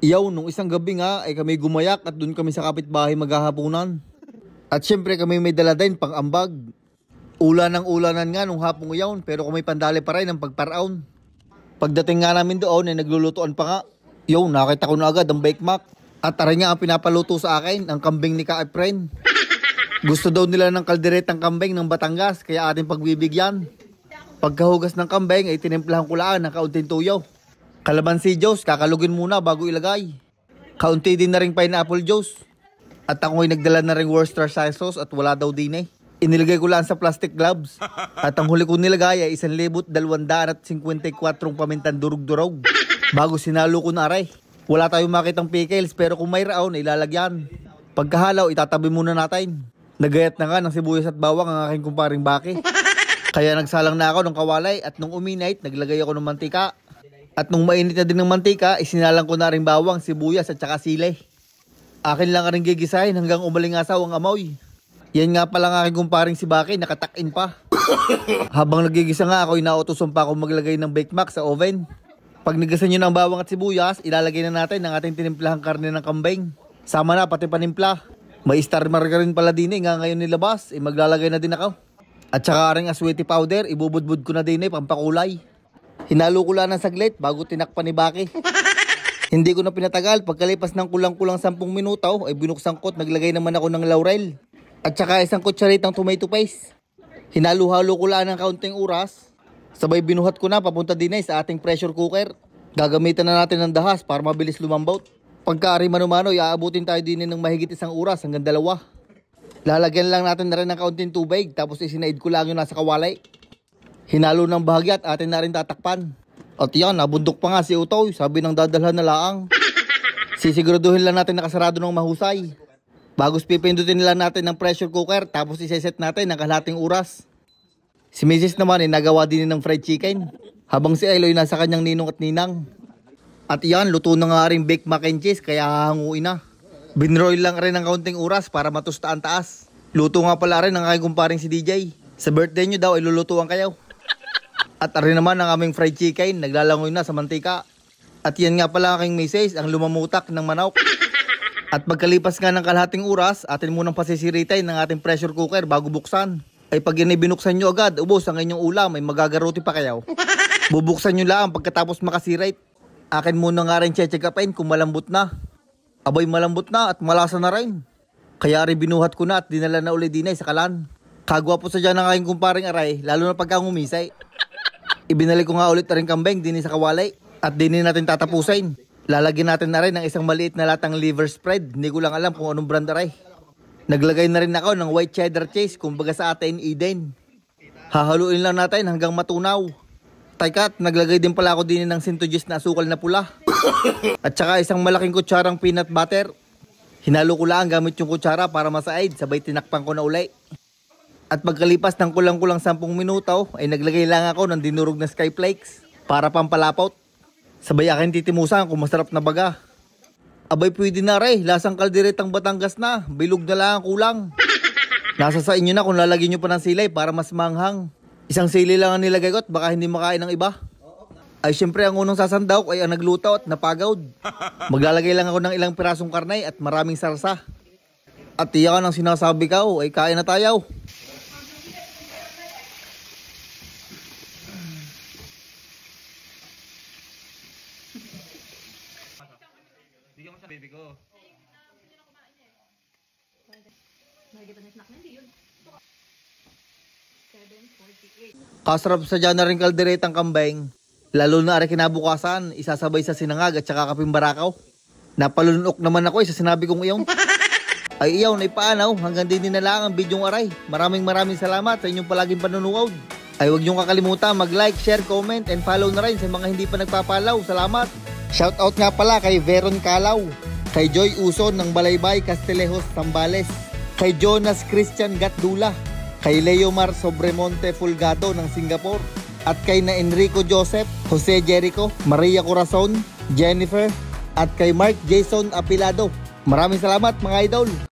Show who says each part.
Speaker 1: Iyaw, nung isang gabi nga ay kami gumayak at doon kami sa kapitbahay maghahapunan. At syempre kami may dala din pang ambag. Ulan ng ulanan nga nung hapong iyaw, pero kami pandali pa rin ng pagparaon. Pagdating nga namin doon ay naglulutuan pa nga. Iyaw, nakita ko na agad ang Bake Mac. At aray nga ang pinapaluto sa akin, ang kambing ni Ka-Efren. Gusto daw nila ng kalderetang kambing ng Batangas, kaya ating pagbibigyan. Pagkahugas ng kambing ay tinimplahan ko lang ng kaunting tuyo. Kalamansi juice, kakalugin muna bago ilagay. Kaunti din na ring pineapple juice. At ako ay nagdala na ring Worcestershire sauce at wala daw din eh. Inilagay ko lang sa plastic gloves. At ang huli ko nilagay ay 1,254 pamintan durug-durog. Bago sinalo ko na aray. Wala tayong makitang pickles pero kung may raon ay lalagyan. Pagkahalaw itatabi muna natin. Nagayat na nga ng sibuyas at bawang ang aking kumparing Baki. Kaya nagsalang na ako ng kawalay at nung uminait naglagay ako ng mantika. At nung mainit na din ng mantika, isinalang ko na rin bawang, sibuyas at saka sili. Akin lang rin gigisahin hanggang umalingasaw ang amoy. Yan nga pala ng aking kumparing si Baki, nakatakin pa. Habang nagigisa nga ako, inautosan pa ako maglagay ng Bake Mac sa oven. Pag nagasan nyo ng bawang at sibuyas, ilalagay na natin ang ating tinimplahang karne ng kambing. Sama na pati panimpla. May star margarine pala din nga ngayon nilabas, maglalagay na din ako. At saka ring aswiti powder, ibubudbud ko na din pampakulay. Hinalo ko lang ng saglit bago tinakpan ni Baki. Hindi ko na pinatagal, pagkalipas ng kulang-kulang 10 minuto ay binuksan ko at naglagay naman ako ng laurel. At saka isang kutsaritang tomato paste. Hinalo-halo ko lang ng kaunting oras. Sabay binuhat ko na papunta din sa ating pressure cooker. Gagamitan na natin ng dahas para mabilis lumambot. Pagkaari manumano, iaabutin tayo din ng mahigit 1 oras hanggang 2. Lalagyan lang natin na rin ng kaunting tubig tapos isinaid ko lang yung nasa kawalay. Hinalo ng bahagya at atin na rin tatakpan. At yan, nabundok pa nga si Utoy, sabi ng dadalhan na laang. Sisiguraduhin lang natin nakasarado ng mahusay. Bagos pipindutin lang natin ng pressure cooker tapos iseset natin ng kalahating oras. Si Mrs. naman ay nagawa din ng fried chicken. Habang si Eloy nasa kanyang ninong at ninang. At yan, luto na nga rin baked mac and cheese kaya hahanguin na. Binroil lang rin ng kaunting oras para matusta ang taas. Luto nga pala rin ang aking kumparing si DJ. Sa birthday nyo daw ay lulutuan kayo. At rin naman ang aming fried chicken, naglalangoy na sa mantika. At yan nga pala aking misis, ang lumamutak ng manok. At pagkalipas nga ng kalahating oras, atin munang pasisiritay ng ating pressure cooker bago buksan. Ay pag yan ay binuksan nyo agad, ubos ang inyong ulam, ay magagaruti pa kayo. Bubuksan nyo lang pagkatapos makasirate. Akin muna nga rin check upin kung malambot na. Abay malambot na at malasa na rin. Kaya rin binuhat ko na at dinala na ulit din sa kalan. Kagwa po sa dyan ng aking kumparing aray, lalo na pagka ngumisay. Ibinalik ko nga ulit na rin kambing din sa kawalay at din natin tatapusin. Lalagyan natin na rin ng isang maliit na latang liver spread. Hindi ko lang alam kung anong brand aray. Naglagay na rin ako ng white cheddar cheese kumbaga sa atin Eden. Hahaluin lang natin hanggang matunaw. Taykat, naglagay din pala ako din ng sintogyes na asukal na pula. At saka isang malaking kutsarang peanut butter. Hinalo ko lang gamit yung kutsara para masaid, sabay tinakpan ko na uli. At pagkalipas ng kulang-kulang 10 minuto, ay naglagay lang ako ng dinurog na sky flakes para pampalapot. Sabay akin titimusan kung masarap na baga. Abay pwede na rin, lasang kalderetang Batangas na, bilog na lang kulang. Nasa sa inyo na kung lalagyan nyo pa ng silay para mas manghang. Isang sili lang ang nilagay ko at baka hindi makain ng iba. Ay syempre ang unang sasandaw ay ang nagluto at napagawd. Maglalagay lang ako ng ilang pirasong karnay at maraming sarsa. At iyan ang sinasabi ko, ay kain na tayo.
Speaker 2: Bigyan mo sa baby ko.
Speaker 1: Kasarap sa dyan na rin kalderetang kambing. Lalo na ari kinabukasan, isasabay sa sinangag at saka kapimbarakaw. Napalunok naman ako sa sinabi kong iyon. Ay iyaw na ipaanaw, hanggang din na lang ang bidyong aray. Maraming salamat sa inyong palaging panunood. Ay huwag niyong kakalimutan mag-like, share, comment, and follow na rin sa mga hindi pa nagpapalaw. Salamat! Shoutout nga pala kay Veron Calaw, kay Joy Uson ng Balaybay, Castillejos, Zambales, kay Jonas Christian Gatdula, kay Leomar Sobremonte Fulgado ng Singapore, at kay na Enrico Joseph, Jose Jericho, Maria Corazon, Jennifer, at kay Mark Jason Apilado. Maraming salamat mga idol!